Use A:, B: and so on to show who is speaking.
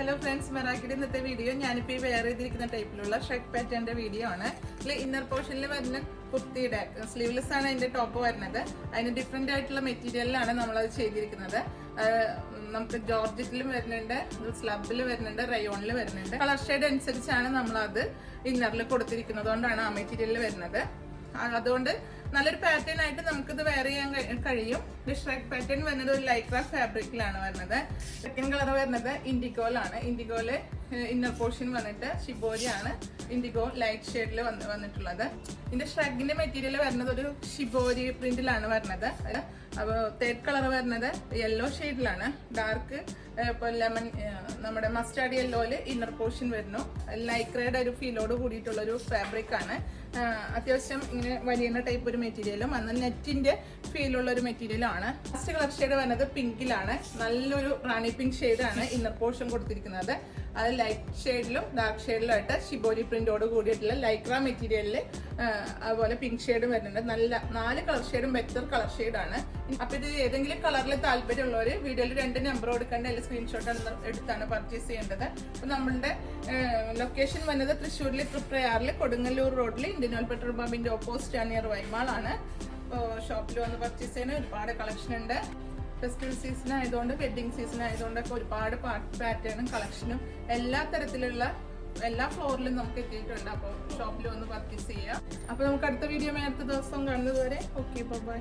A: Hello friends, മെറാക്കിയുടെ ഇന്നത്തെ video ഞാനിപ്പോൾ ഈ വെയർ ചെയ്തിരിക്കുന്ന ടൈപ്പിലുള്ള ഷർട്ട് പാറ്റേണിന്റെ വീഡിയോ ആണ്. ഇന്നർ പോർഷനിൽ വരുന്ന കുർത്തിയുടെ സ്ലീവ്ലെസ് ആണ് അതിന്റെ ടോപ്പ് വരുന്നത്. അതിന് ഡിഫറെന്റ് ആയിട്ടുള്ള മെറ്റീരിയലിലാണ് നമ്മളത് ചെയ്തിരിക്കുന്നത്. നമുക്ക് ജോർജറ്റിലും വരുന്നുണ്ട്, സ്ലബിൽ വരുന്നുണ്ട്, റയോണിൽ വരുന്നുണ്ട്. കളർ ഷെയ്ഡ് അനുസരിച്ചാണ് നമ്മളത് ഇന്നറിൽ കൊടുത്തിരിക്കുന്നത്. അതുകൊണ്ടാണ് ആ മെറ്റീരിയലിൽ വരുന്നത്. അതുകൊണ്ട് നല്ലൊരു പാറ്റേൺ ആയിട്ട് നമുക്കിത് വെയർ ചെയ്യാൻ കഴിയും. ഷർട്ട് പാറ്റേൺ വരുന്നത് ഒരു ലൈക്ര ഫാബ്രിക്കിലാണ് വരുന്നത്. സെക്കൻഡ് കളർ വരുന്നത് ഇൻഡിഗോയിലാണ്. ഇൻഡിഗോയില് ഇന്നർ പോർഷൻ വന്നിട്ട് ഷിബോരി ആണ്. ഇൻഡിഗോ ലൈറ്റ് ഷെയ്ഡിൽ വന്നിട്ടുള്ളത്. ഇതിന്റെ ഷ്രഗിന്റെ മെറ്റീരിയൽ വരുന്നത് ഒരു ഷിബോരി പ്രിന്റിലാണ് വരുന്നത്. അപ്പോൾ തേർഡ് കളർ വരുന്നത് യെല്ലോ ഷെയ്ഡിലാണ്. ഡാർക്ക് ലെമൺ നമ്മുടെ മസ്റ്റാർഡ് യെല്ലോയില് ഇന്നർ പോർഷൻ വരുന്നു. ലൈക്രയുടെ ഒരു ഫീലോട് കൂടിയിട്ടുള്ള ഒരു ഫാബ്രിക് ആണ്. അത്യാവശ്യം ഇങ്ങനെ വലിയ ടൈപ്പ് ഒരു മെറ്റീരിയലും എന്നാൽ നെറ്റിന്റെ ഫീലുള്ള ഒരു മെറ്റീരിയലും ആണ്. ഫസ്റ്റ് കളർ ഷെയ്ഡ് വരുന്നത് പിങ്കിലാണ്. നല്ലൊരു റാണി പിങ്ക് ഷെയ്ഡാണ് ഇന്നർ പോർഷൻ കൊടുത്തിരിക്കുന്നത്. അത് ലൈറ്റ് ഷെയ്ഡിലും ഡാർക്ക് ഷെയ്ഡിലും ആയിട്ട് ഷിബോരി പ്രിന്റോട് കൂടിയിട്ടുള്ള ലൈക്ര മെറ്റീരിയലിൽ അതുപോലെ പിങ്ക് ഷെയ്ഡും വരുന്നുണ്ട്. നല്ല 4 കളർ ഷെയ്ഡും ബെറ്റർ കളർ ഷെയ്ഡാണ്. അപ്പൊ ഇത് ഏതെങ്കിലും കളറിൽ താല്പര്യമുള്ളവര് വീഡിയോയിൽ 2 നമ്പർ കൊടുക്കേണ്ട അല്ലെങ്കിൽ സ്ക്രീൻഷോട്ട് എടുത്താണ് പർച്ചേസ് ചെയ്യേണ്ടത്. അപ്പൊ നമ്മളുടെ ലൊക്കേഷൻ വന്നത് തൃശ്ശൂരിലെ തൃപ്രയാറിൽ കൊടുങ്ങല്ലൂർ റോഡിൽ ഇന്ത്യൻ ഓയിൽ പെട്രോൾ പമ്പിന്റെ ഓപ്പോസിറ്റ് നിയർ വൈമാളാണ്. ഷോപ്പിൽ വന്ന് പർച്ചേസ് ചെയ്യാൻ ഒരുപാട് കളക്ഷൻ ഉണ്ട്. ഫെസ്റ്റിവൽ സീസൺ ആയതുകൊണ്ട്, വെഡിങ് സീസൺ ആയതുകൊണ്ടൊക്കെ ഒരുപാട് പാറ്റേണും കളക്ഷനും എല്ലാ തരത്തിലുള്ള എല്ലാ ഫ്ലോറിലും നമുക്ക് എത്തിയിട്ടുണ്ട്. അപ്പോൾ ഷോപ്പിൽ വന്ന് പർച്ചേസ് ചെയ്യാം. അപ്പോൾ നമുക്ക് അടുത്ത വീഡിയോ അടുത്ത ദിവസം കാണുന്നത് വരെ ഓക്കെ, ബൈ.